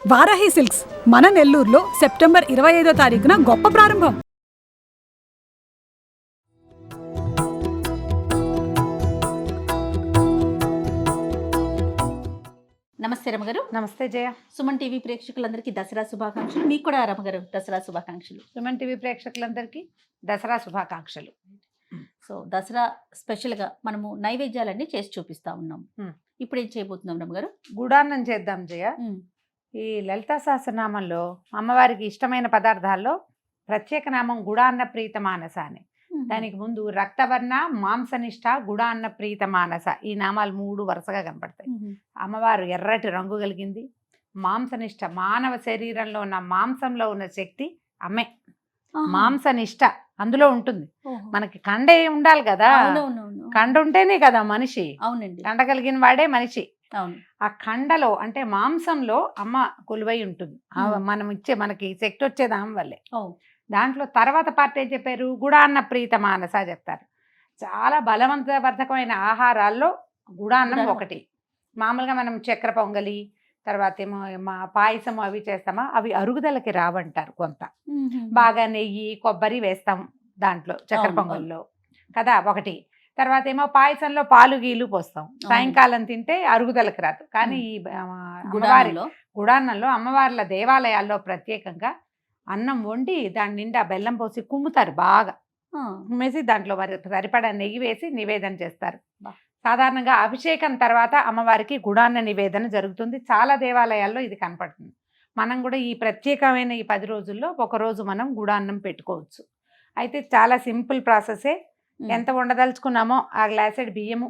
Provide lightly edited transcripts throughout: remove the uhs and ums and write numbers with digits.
Varahi silks మన నెల్లూరులో September 25వ తారీఖున గొప్ప ప్రారంభం. నమస్తే రమగారు. నమస్తే జయ. సుమన్ టీవీ ప్రేక్షకులందరికీ దసరా శుభాకాంక్షలు. మీకు కూడా రమగారు దసరా శుభాకాంక్షలు. సుమన్ టీవీ ప్రేక్షకులందరికీ దసరా శుభాకాంక్షలు. సో దసరా స్పెషల్గా మనము నైవేద్యాలన్నీ చేసి చూపిస్తా ఉన్నాం. ఇప్పుడు ఏం చేయబోతున్నాం రమగారు? గుడాన్నం చేద్దాం జయ. ఈ లలితా సహస్రనామంలో అమ్మవారికి ఇష్టమైన పదార్థాల్లో ప్రత్యేక నామం గుడాన్న ప్రీత మానస అని. దానికి ముందు రక్తవర్ణ, మాంసనిష్ట, గుడాన్న ప్రీత మానస, ఈ నామాలు 3 వరుసగా కనపడతాయి. అమ్మవారు ఎర్రటి రంగు కలిగింది. మాంసనిష్ట, మానవ శరీరంలో ఉన్న మాంసంలో ఉన్న శక్తి అమ్మే. మాంసనిష్ట అందులో ఉంటుంది. మనకి కండే ఉండాలి కదా, కండ ఉంటేనే కదా మనిషి. అవునండి, కండ కలిగిన వాడే మనిషి. అవును. ఆ కండలో అంటే మాంసంలో అమ్మ కొలువై ఉంటుంది. మనం ఇచ్చే మనకి శక్తి వచ్చేది ఆమె వల్లే. దాంట్లో తర్వాత పార్ట్ ఏం చెప్పారు? గుడాన్న ప్రీత మానస చెప్తారు. చాలా బలవంతవర్ధకమైన ఆహారాల్లో గుడాన్నం ఒకటి. మామూలుగా మనం చక్కెర పొంగలి, తర్వాత ఏమో పాయసం అవి చేస్తామా, అవి అరుగుదలకి రావంటారు. కొంత బాగా నెయ్యి, కొబ్బరి వేస్తాం దాంట్లో చక్కెర పొంగల్లో కదా ఒకటి. తర్వాత ఏమో పాయసంలో పాలు గీలు పోస్తాం. సాయంకాలం తింటే అరుగుదలకు రాదు. కానీ ఈ గుడాన్నంలో అమ్మవార్ల దేవాలయాల్లో ప్రత్యేకంగా అన్నం వండి దాని నిండా బెల్లం పోసి కుమ్ముతారు. బాగా కుమ్మేసి దాంట్లో సరిపడా నెయ్యి వేసి నివేదన చేస్తారు. సాధారణంగా అభిషేకం తర్వాత అమ్మవారికి గుడాన్న నివేదన జరుగుతుంది. చాలా దేవాలయాల్లో ఇది కనపడుతుంది. మనం కూడా ఈ ప్రత్యేకమైన ఈ 10 రోజుల్లో ఒకరోజు మనం గుడాన్నం పెట్టుకోవచ్చు. అయితే చాలా సింపుల్ ప్రాసెసే. ఎంత వండదలుచుకున్నామో ఆ గ్లాసెడ్ బియ్యము,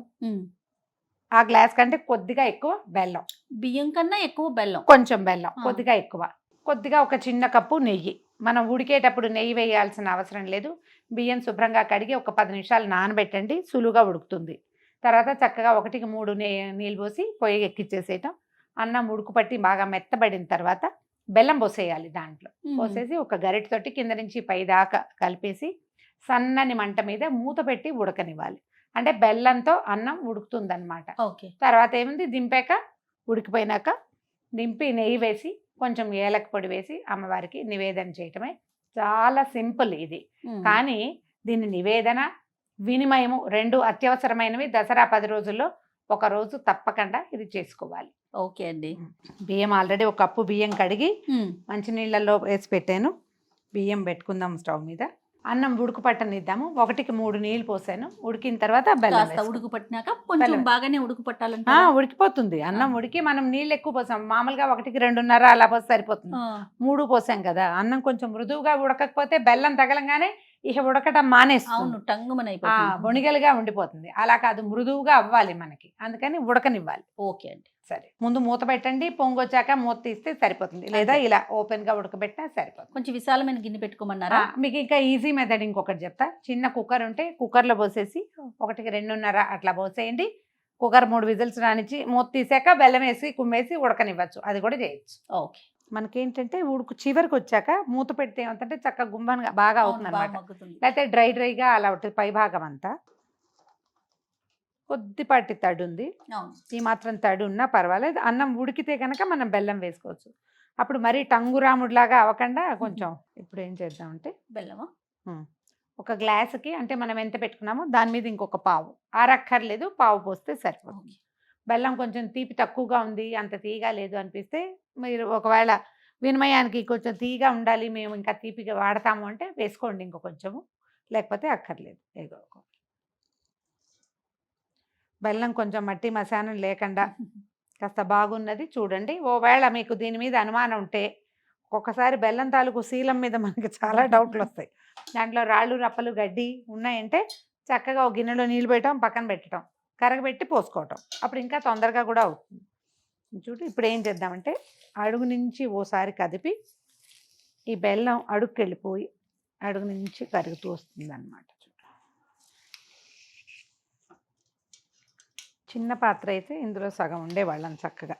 ఆ గ్లాస్ కంటే కొద్దిగా ఎక్కువ బెల్లం, బియ్యం కన్నా ఎక్కువ బెల్లం, కొంచెం బెల్లం కొద్దిగా ఎక్కువ, కొద్దిగా ఒక చిన్న కప్పు నెయ్యి. మనం ఉడికేటప్పుడు నెయ్యి వేయాల్సిన అవసరం లేదు. బియ్యం శుభ్రంగా కడిగి ఒక 10 నిమిషాలు నానబెట్టండి, సులువుగా ఉడుకుతుంది. తర్వాత చక్కగా 1కి 3 నీళ్ళు పోసి పొయ్యి ఎక్కిచ్చేసేయటం. అన్నం ఉడుకు పట్టి బాగా మెత్తబడిన తర్వాత బెల్లం పోసేయాలి. దాంట్లో పోసేసి ఒక గరిటెతోటి కింద నుంచి పై దాకా కలిపేసి సన్నని మంట మీద మూత పెట్టి ఉడకనివ్వాలి. అంటే బెల్లంతో అన్నం ఉడుకుతుందన్నమాట. తర్వాత ఏముంది, దింపాక ఉడికిపోయినాక దింపి నెయ్యి వేసి కొంచెం ఏలక పొడి వేసి అమ్మవారికి నివేదన చేయటమే. చాలా సింపుల్ ఇది. కానీ దీని నివేదన, వినిమయము 2 అత్యవసరమైనవి. దసరా 10 రోజుల్లో ఒక రోజు తప్పకుండా ఇది చేసుకోవాలి. ఓకే అండి. బియ్యం ఆల్రెడీ 1 కప్పు బియ్యం కడిగి మంచినీళ్ళల్లో వేసి పెట్టాను. బియ్యం పెట్టుకుందాం స్టవ్ మీద. అన్నం ఉడుకు పట్టనిద్దాము. 1కి 3 నీళ్ళు పోసాను. ఉడికిన తర్వాత బెల్లం ఉడుకు పట్టినాక కొంచెం బాగానే ఉడుకు పట్టాలంటే ఉడికిపోతుంది. అన్నం ఉడికి మనం నీళ్ళు ఎక్కువ పోసాం. మామూలుగా 1కి 2.5 అలా పోసి సరిపోతుంది. 3 పోసాం కదా. అన్నం కొంచెం మృదువుగా ఉడకకపోతే బెల్లం తగలంగానే ఇక ఉడకటం మానేస్తుంది, బొణిగలుగా ఉండిపోతుంది. అలా కాదు, మృదువుగా అవ్వాలి మనకి. అందుకని ఉడకనివ్వాలి. ఓకే అండి. సరే, ముందు మూత పెట్టండి. పొంగొచ్చాక మూత తీస్తే సరిపోతుంది. లేదా ఇలా ఓపెన్ గా ఉడకబెట్టినా సరిపోతుంది. కొంచెం విశాలమైన గిన్నె పెట్టుకోమన్నారా? మీకు ఇంకా ఈజీ మెథడ్ ఇంకొకటి చెప్తా. చిన్న కుక్కర్ ఉంటే కుక్కర్లో పోసేసి 1కి 2.5 అట్లా పోసేయండి. కుక్కర్ 3 విజిల్స్ రానిచ్చి మూత తీసాక బెల్లం వేసి కుమ్మేసి ఉడకనివ్వచ్చు. అది కూడా చేయొచ్చు. ఓకే. మనకేంటంటే ఉడుకు చివరికి వచ్చాక మూత పెడితే ఏమంటే చక్కగా గుంభంగా బాగా అవుతుంది అనమాట. లేకపోతే డ్రైగా అలా ఉంటుంది. పై భాగం అంతా కొద్దిపాటి తడి ఉంది. ఈ మాత్రం తడి ఉన్నా పర్వాలేదు. అన్నం ఉడికితే కనుక మనం బెల్లం వేసుకోవచ్చు. అప్పుడు మరీ టంగురాముడిలాగా అవ్వకుండా కొంచెం. ఇప్పుడు ఏం చేద్దామంటే బెల్లమా ఒక గ్లాసుకి అంటే మనం ఎంత పెట్టుకున్నామో దాని మీద ఇంకొక పావు, ఆరక్కర్లేదు, పావు పోస్తే సరిపోతుంది. బెల్లం కొంచెం తీపి తక్కువగా ఉంది, అంత తీయగా లేదు అనిపిస్తే మీరు ఒకవేళ వినిమయానికి కొంచెం తీయగా ఉండాలి, మేము ఇంకా తీపిగా వాడతాము అంటే వేసుకోండి ఇంకో కొంచెము, లేకపోతే అక్కర్లేదు. బెల్లం కొంచెం మట్టి మశానం లేకుండా కాస్త బాగున్నది చూడండి. ఓవేళ మీకు దీని మీద అనుమానం ఉంటే ఒక్కొక్కసారి బెల్లం తాలూకు శీలం మీద మనకి చాలా డౌట్లు వస్తాయి. దాంట్లో రాళ్ళు రప్పలు గడ్డి ఉన్నాయంటే చక్కగా ఒక గిన్నెలో నీళ్ళు పెట్టడం, పక్కన పెట్టడం, కరగబెట్టి పోసుకోవటం. అప్పుడు ఇంకా తొందరగా కూడా అవుతుంది. చూడు, ఇప్పుడు ఏం చేద్దామంటే అడుగు నుంచి ఓసారి కదిపి ఈ బెల్లం అడుగుకి వెళ్ళిపోయి అడుగు నుంచి కరుగుతూ వస్తుంది అన్నమాట. చిన్న పాత్ర అయితే ఇందులో సగం ఉండేవాళ్ళం చక్కగా.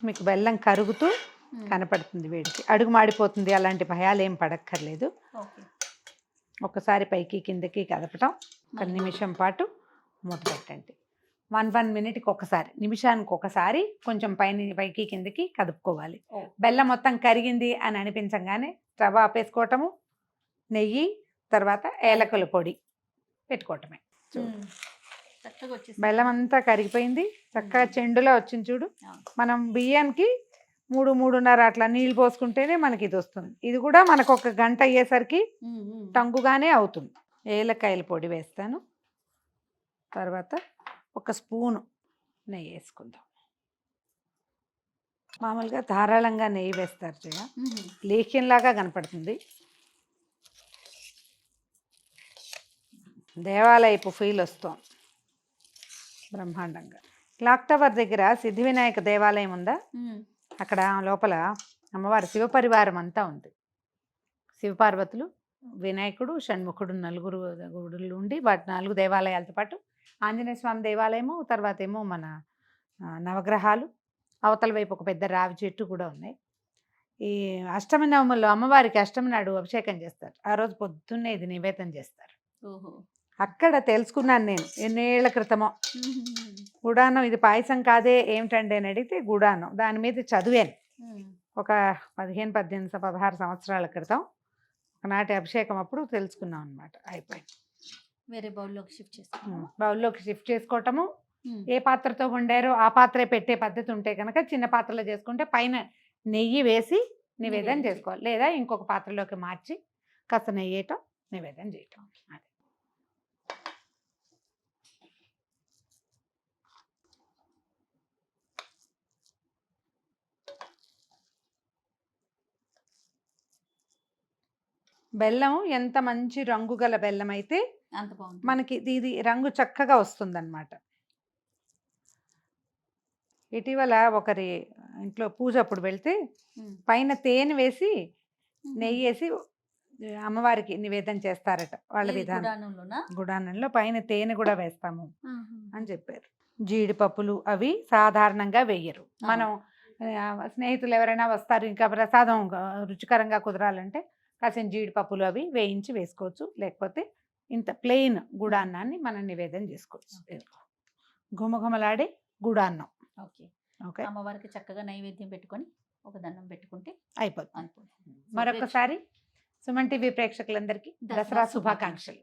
మీకు బెల్లం కరుగుతూ కనపడుతుంది వేడికి. అడుగు మాడిపోతుంది అలాంటి భయాలు ఏం పడక్కర్లేదు. ఒకసారి పైకి కిందకి కదపటం, 1 నిమిషం పాటు మూత పెట్టండి. వన్ మినిట్కి ఒకసారి, నిమిషానికి ఒకసారి కొంచెం పైకి కిందకి కదుపుకోవాలి. ఓ. బెల్లం మొత్తం కరిగింది అని అనిపించగానే స్టవ్ ఆపేసుకోవటము, నెయ్యి, తర్వాత ఏలకుల పొడి పెట్టుకోవటమే. చక్కగా వచ్చేసి బెల్లం అంతా కరిగిపోయింది, చక్కగా చెండులో వచ్చింది చూడు. మనం బియ్యానికి 3-3.5 అట్లా నీళ్ళు పోసుకుంటేనే మనకి ఇది వస్తుంది. ఇది కూడా మనకు 1 గంట అయ్యేసరికి టంగుగానే అవుతుంది. ఏలకాయల పొడి వేస్తాను, తర్వాత 1 స్పూను నెయ్యి వేసుకుందాం. మామూలుగా ధారాళంగా నెయ్యి వేస్తారు జయ, లేఖ్యంలాగా కనపడుతుంది. దేవాలయపు ఫీల్ వస్తాం బ్రహ్మాండంగా. క్లాక్ టవర్ దగ్గర సిద్ధి వినాయక దేవాలయం ఉందా, అక్కడ లోపల అమ్మవారి శివపరివారం అంతా ఉంది. శివపార్వతులు, వినాయకుడు, షణ్ముఖుడు, 4 గుడులు ఉండి వాటి 4 దేవాలయాలతో పాటు ఆంజనేయ స్వామి దేవాలయము, తర్వాత ఏమో మన నవగ్రహాలు, అవతల వైపు ఒక పెద్ద రావి చెట్టు కూడా ఉన్నాయి. ఈ అష్టమి నవముల్లో అమ్మవారికి అష్టమి నాడు అభిషేకం చేస్తారు. ఆ రోజు పొద్దున్నే ఇది నివేదన చేస్తారు. అక్కడ తెలుసుకున్నాను నేను ఎన్నేళ్ల క్రితమో. గుడానం ఇది పాయసం కాదే ఏమిటండి అని అడిగితే గుడానం, దాని మీద చదివాను ఒక 15-16 సంవత్సరాల క్రితం. ఒకనాటి అభిషేకం అప్పుడు తెలుసుకున్నాం అనమాట. అయిపోయింది. వేరే బౌల్లోకి షిఫ్ట్ చేసుకో. బౌల్లోకి షిఫ్ట్ చేసుకోవటము, ఏ పాత్రతో వండారో ఆ పాత్రే పెట్టే పద్ధతి ఉంటే కనుక చిన్న పాత్రలో చేసుకుంటే పైన నెయ్యి వేసి నివేదన చేసుకోవాలి, లేదా ఇంకొక పాత్రలోకి మార్చి కాస్త నెయ్యి వేయటం, నివేదన చేయటం. అది బెల్లం ఎంత మంచి రంగు గల బెల్లం అయితే అంత బాగుంది, మనకి ఇది రంగు చక్కగా వస్తుందన్నమాట. ఇటీవల ఒకరి ఇంట్లో పూజ అప్పుడు వెళ్తే పైన తేనె వేసి నెయ్యి వేసి అమ్మవారికి నివేదన చేస్తారట వాళ్ళ విధానం. గుడానంలో పైన తేనె కూడా వేస్తాము అని చెప్పారు. జీడిపప్పులు అవి సాధారణంగా వేయరు. మనం స్నేహితులు ఎవరైనా వస్తారు, ఇంకా ప్రసాదం రుచికరంగా కుదరాలంటే కాసిన జీడిపప్పులు అవి వేయించి వేసుకోవచ్చు, లేకపోతే ఇంత ప్లెయిన్ గుడాన్నాన్ని మనం నివేదన చేసుకోవచ్చు. ఘుమఘుమలాడే గుడాన్నం. ఓకే, అమ్మవారికి చక్కగా నైవేద్యం పెట్టుకొని ఒక దండం పెట్టుకుంటే అయిపోతుంది. మరొకసారి సుమన్ టీవీ ప్రేక్షకులందరికీ దసరా శుభాకాంక్షలు.